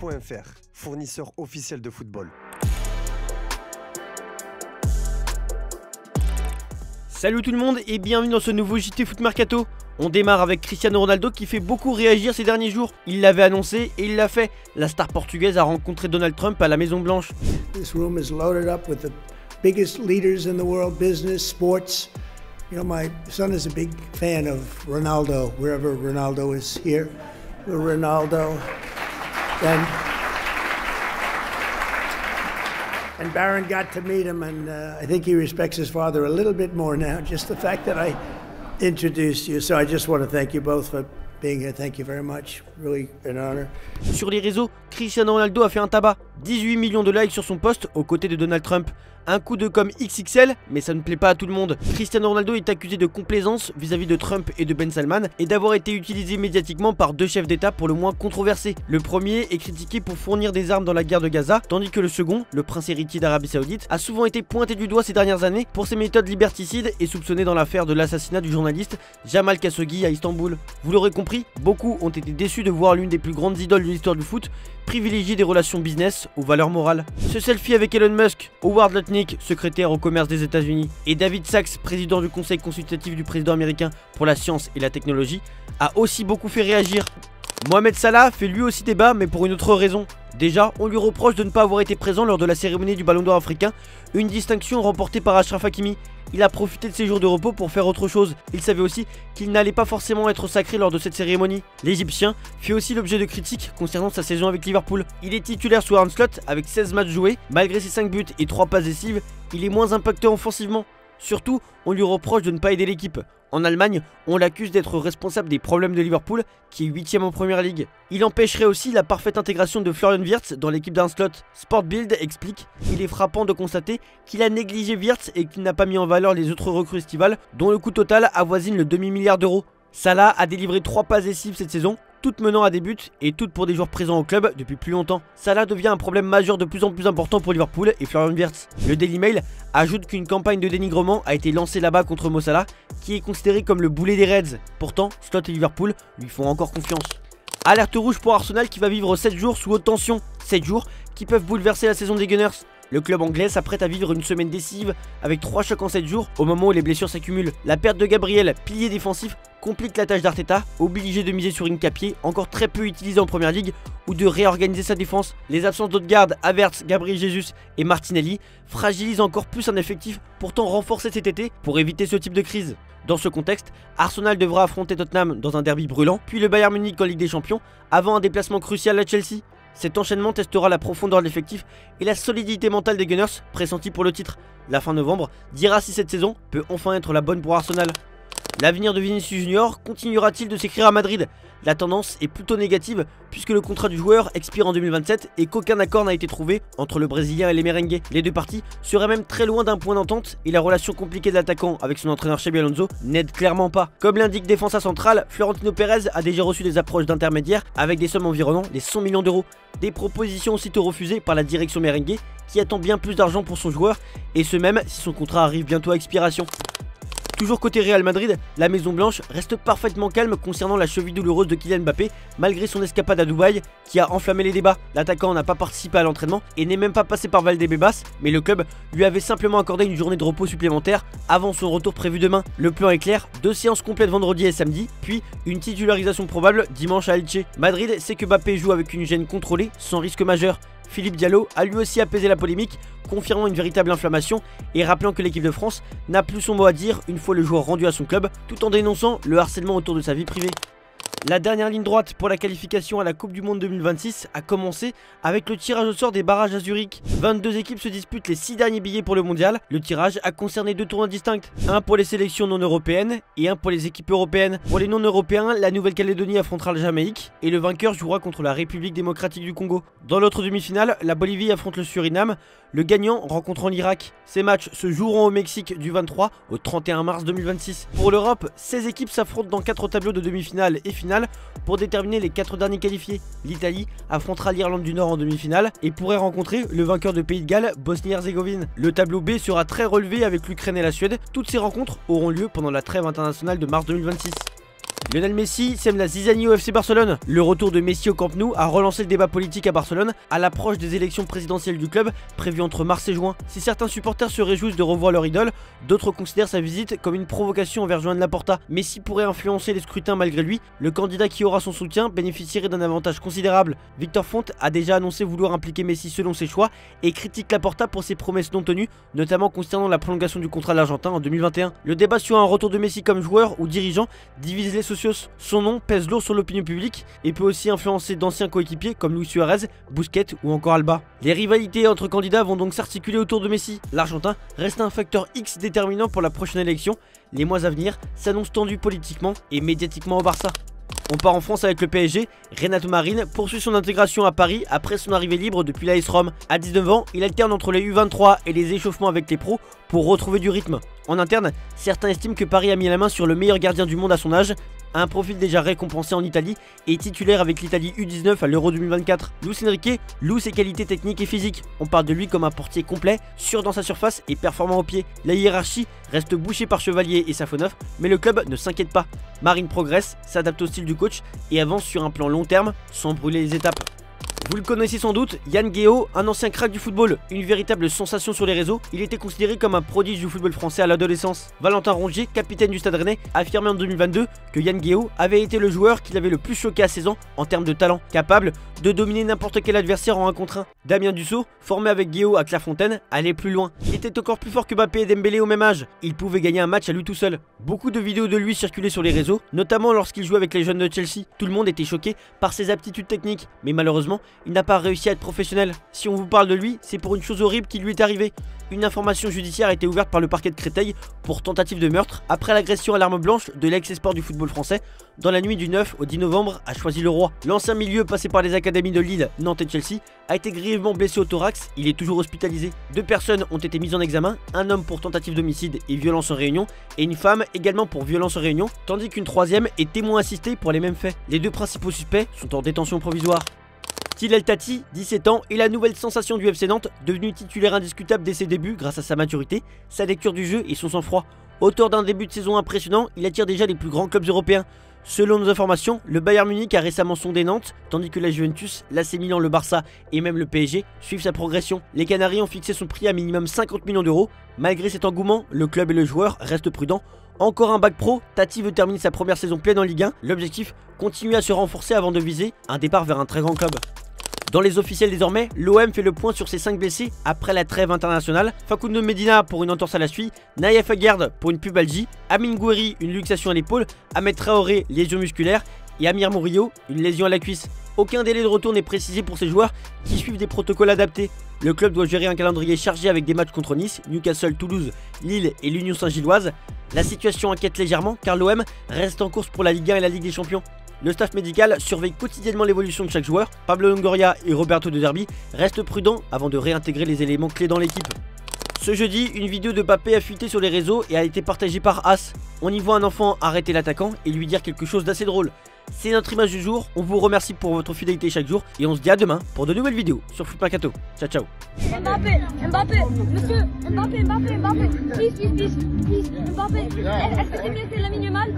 JT.fr, fournisseur officiel de football. Salut tout le monde et bienvenue dans ce nouveau JT Foot Mercato. On démarre avec Cristiano Ronaldo qui fait beaucoup réagir ces derniers jours. Il l'avait annoncé et il l'a fait. La star portugaise a rencontré Donald Trump à la Maison Blanche. This room is loaded up with the biggest leaders in the world, business, sports. You know, my son is a big fan of Ronaldo, wherever Ronaldo is here. Ronaldo. And Barron got to meet him, and I think he respects his father a little bit more now, just the fact that I introduced you. So I just want to thank you both for being here. Thank you very much. Really an honor. Sur les réseaux, Cristiano Ronaldo a fait un tabac. 18 millions de likes sur son post aux côtés de Donald Trump. Un coup de com' XXL, mais ça ne plaît pas à tout le monde. Cristiano Ronaldo est accusé de complaisance vis-à-vis de Trump et de Ben Salman et d'avoir été utilisé médiatiquement par deux chefs d'État pour le moins controversés. Le premier est critiqué pour fournir des armes dans la guerre de Gaza, tandis que le second, le prince héritier d'Arabie Saoudite, a souvent été pointé du doigt ces dernières années pour ses méthodes liberticides et soupçonné dans l'affaire de l'assassinat du journaliste Jamal Khashoggi à Istanbul. Vous l'aurez compris, beaucoup ont été déçus de voir l'une des plus grandes idoles de l'histoire du foot privilégier des relations business aux valeurs morales. Ce selfie avec Elon Musk, Howard Lutnick, secrétaire au commerce des États-Unis, et David Sacks, président du conseil consultatif du président américain pour la science et la technologie, a aussi beaucoup fait réagir. Mohamed Salah fait lui aussi débat, mais pour une autre raison. Déjà, on lui reproche de ne pas avoir été présent lors de la cérémonie du Ballon d'Or africain, une distinction remportée par Achraf Hakimi. Il a profité de ses jours de repos pour faire autre chose. Il savait aussi qu'il n'allait pas forcément être sacré lors de cette cérémonie. L'Égyptien fait aussi l'objet de critiques concernant sa saison avec Liverpool. Il est titulaire sous Arne Slot avec 16 matchs joués. Malgré ses 5 buts et 3 passes décisives, il est moins impactant offensivement. Surtout, on lui reproche de ne pas aider l'équipe. En Allemagne, on l'accuse d'être responsable des problèmes de Liverpool, qui est 8ème en Première Ligue. Il empêcherait aussi la parfaite intégration de Florian Wirtz dans l'équipe d'Arne Slot. Sportbild explique qu'il est frappant de constater qu'il a négligé Wirtz et qu'il n'a pas mis en valeur les autres recrues estivales, dont le coût total avoisine le demi-milliard d'euros. Salah a délivré 3 passes décisives cette saison, toutes menant à des buts et toutes pour des joueurs présents au club depuis plus longtemps. Salah devient un problème majeur de plus en plus important pour Liverpool et Florian Wirtz. Le Daily Mail ajoute qu'une campagne de dénigrement a été lancée là-bas contre Mo Salah, qui est considéré comme le boulet des Reds. Pourtant, Slot et Liverpool lui font encore confiance. Alerte rouge pour Arsenal qui va vivre 7 jours sous haute tension. 7 jours qui peuvent bouleverser la saison des Gunners. Le club anglais s'apprête à vivre une semaine décisive avec 3 chocs en 7 jours au moment où les blessures s'accumulent. La perte de Gabriel, pilier défensif, complique la tâche d'Arteta, obligé de miser sur Hincapié, encore très peu utilisé en Première Ligue, ou de réorganiser sa défense. Les absences d'Odegaard, Havertz, Gabriel Jesus et Martinelli fragilisent encore plus un effectif pourtant renforcé cet été pour éviter ce type de crise. Dans ce contexte, Arsenal devra affronter Tottenham dans un derby brûlant, puis le Bayern Munich en Ligue des Champions, avant un déplacement crucial à Chelsea. Cet enchaînement testera la profondeur de l'effectif et la solidité mentale des Gunners, pressentis pour le titre. La fin novembre dira si cette saison peut enfin être la bonne pour Arsenal. L'avenir de Vinicius Junior continuera-t-il de s'écrire à Madrid? La tendance est plutôt négative puisque le contrat du joueur expire en 2027 et qu'aucun accord n'a été trouvé entre le Brésilien et les merengues. Les deux parties seraient même très loin d'un point d'entente et la relation compliquée de l'attaquant avec son entraîneur Xabi Alonso n'aide clairement pas. Comme l'indique Défensa Centrale, Florentino Pérez a déjà reçu des approches d'intermédiaires avec des sommes environnant les 100 millions d'euros. Des propositions aussitôt refusées par la direction merengue qui attend bien plus d'argent pour son joueur et ce même si son contrat arrive bientôt à expiration. Toujours côté Real Madrid, la Maison Blanche reste parfaitement calme concernant la cheville douloureuse de Kylian Mbappé malgré son escapade à Dubaï qui a enflammé les débats. L'attaquant n'a pas participé à l'entraînement et n'est même pas passé par Valdebebas, mais le club lui avait simplement accordé une journée de repos supplémentaire avant son retour prévu demain. Le plan est clair, 2 séances complètes vendredi et samedi, puis une titularisation probable dimanche à Elche. Madrid sait que Mbappé joue avec une gêne contrôlée sans risque majeur. Philippe Diallo a lui aussi apaisé la polémique, confirmant une véritable inflammation et rappelant que l'équipe de France n'a plus son mot à dire une fois le joueur rendu à son club, tout en dénonçant le harcèlement autour de sa vie privée. La dernière ligne droite pour la qualification à la Coupe du Monde 2026 a commencé avec le tirage au sort des barrages à Zurich. 22 équipes se disputent les 6 derniers billets pour le mondial. Le tirage a concerné 2 tournois distincts, un pour les sélections non européennes et un pour les équipes européennes. Pour les non européens, la Nouvelle-Calédonie affrontera le Jamaïque et le vainqueur jouera contre la République démocratique du Congo. Dans l'autre demi-finale, la Bolivie affronte le Suriname, le gagnant rencontrant l'Irak. Ces matchs se joueront au Mexique du 23 au 31 mars 2026. Pour l'Europe, 16 équipes s'affrontent dans 4 tableaux de demi-finale et finale pour déterminer les 4 derniers qualifiés. L'Italie affrontera l'Irlande du Nord en demi-finale et pourrait rencontrer le vainqueur de Pays de Galles, Bosnie-Herzégovine. Le tableau B sera très relevé avec l'Ukraine et la Suède. Toutes ces rencontres auront lieu pendant la trêve internationale de mars 2026. Lionel Messi sème la zizanie au FC Barcelone. Le retour de Messi au Camp Nou a relancé le débat politique à Barcelone à l'approche des élections présidentielles du club prévues entre mars et juin. Si certains supporters se réjouissent de revoir leur idole, d'autres considèrent sa visite comme une provocation envers Joan Laporta. Messi pourrait influencer les scrutins malgré lui. Le candidat qui aura son soutien bénéficierait d'un avantage considérable. Victor Font a déjà annoncé vouloir impliquer Messi selon ses choix et critique Laporta pour ses promesses non tenues, notamment concernant la prolongation du contrat de l'Argentin en 2021. Le débat sur un retour de Messi comme joueur ou dirigeant divise les socios. Son nom pèse lourd sur l'opinion publique et peut aussi influencer d'anciens coéquipiers comme Luis Suarez, Busquets ou encore Alba. Les rivalités entre candidats vont donc s'articuler autour de Messi. L'Argentin reste un facteur X déterminant pour la prochaine élection. Les mois à venir s'annoncent tendus politiquement et médiatiquement au Barça. On part en France avec le PSG. Renato Marin poursuit son intégration à Paris après son arrivée libre depuis l'AS Rome. À 19 ans, il alterne entre les U23 et les échauffements avec les pros pour retrouver du rythme. En interne, certains estiment que Paris a mis la main sur le meilleur gardien du monde à son âge, un profil déjà récompensé en Italie et titulaire avec l'Italie U19 à l'Euro 2024. Luis Enrique loue ses qualités techniques et physiques. On parle de lui comme un portier complet, sûr dans sa surface et performant au pied. La hiérarchie reste bouchée par Chevalier et Safonov, mais le club ne s'inquiète pas. Marine progresse, s'adapte au style du coach et avance sur un plan long terme sans brûler les étapes. Vous le connaissez sans doute, Yann Guéot, un ancien crack du football, une véritable sensation sur les réseaux. Il était considéré comme un prodige du football français à l'adolescence. Valentin Rongier, capitaine du Stade Rennais, a affirmé en 2022 que Yann Guéot avait été le joueur qui l'avait le plus choqué à 16 ans en termes de talent, capable de dominer n'importe quel adversaire en 1 contre 1. Damien Dussault, formé avec Guéot à Clairefontaine, allait plus loin. Il était encore plus fort que Mbappé et Dembélé au même âge. Il pouvait gagner un match à lui tout seul. Beaucoup de vidéos de lui circulaient sur les réseaux, notamment lorsqu'il jouait avec les jeunes de Chelsea. Tout le monde était choqué par ses aptitudes techniques, mais malheureusement, il n'a pas réussi à être professionnel. Si on vous parle de lui, c'est pour une chose horrible qui lui est arrivée. Une information judiciaire a été ouverte par le parquet de Créteil pour tentative de meurtre après l'agression à l'arme blanche de l'ex-espoir du football français dans la nuit du 9 au 10 novembre à Choisy-le-Roi. L'ancien milieu passé par les académies de Lille, Nantes et Chelsea a été grièvement blessé au thorax, il est toujours hospitalisé. 2 personnes ont été mises en examen, un homme pour tentative d'homicide et violence en réunion et une femme également pour violence en réunion, tandis qu'une troisième est témoin assisté pour les mêmes faits. Les 2 principaux suspects sont en détention provisoire. Thiel El Tati, 17 ans, est la nouvelle sensation du FC Nantes, devenu titulaire indiscutable dès ses débuts grâce à sa maturité, sa lecture du jeu et son sang-froid. Auteur d'un début de saison impressionnant, il attire déjà les plus grands clubs européens. Selon nos informations, le Bayern Munich a récemment sondé Nantes, tandis que la Juventus, l'AC Milan, le Barça et même le PSG suivent sa progression. Les Canaries ont fixé son prix à minimum 50 millions d'euros. Malgré cet engouement, le club et le joueur restent prudents. Encore un bac pro, Tati veut terminer sa première saison pleine en Ligue 1. L'objectif, continuer à se renforcer avant de viser un départ vers un très grand club. Dans les officiels désormais, l'OM fait le point sur ses 5 blessés après la trêve internationale. Facundo Medina pour une entorse à la cheville, Naïef Aguerd pour une pubalgie, Amine Gouiri une luxation à l'épaule, Ahmed Traoré lésion musculaire et Amir Murillo une lésion à la cuisse. Aucun délai de retour n'est précisé pour ces joueurs qui suivent des protocoles adaptés. Le club doit gérer un calendrier chargé avec des matchs contre Nice, Newcastle, Toulouse, Lille et l'Union Saint-Gilloise. La situation inquiète légèrement car l'OM reste en course pour la Ligue 1 et la Ligue des Champions. Le staff médical surveille quotidiennement l'évolution de chaque joueur. Pablo Longoria et Roberto De Zerbi restent prudents avant de réintégrer les éléments clés dans l'équipe. Ce jeudi, une vidéo de Mbappé a fuité sur les réseaux et a été partagée par As. On y voit un enfant arrêter l'attaquant et lui dire quelque chose d'assez drôle. C'est notre image du jour, on vous remercie pour votre fidélité chaque jour et on se dit à demain pour de nouvelles vidéos sur Foot Mercato. Ciao ciao. Mbappé, monsieur, Mbappé, please, Mbappé, est-ce que c'est blessé Lamine Yamal?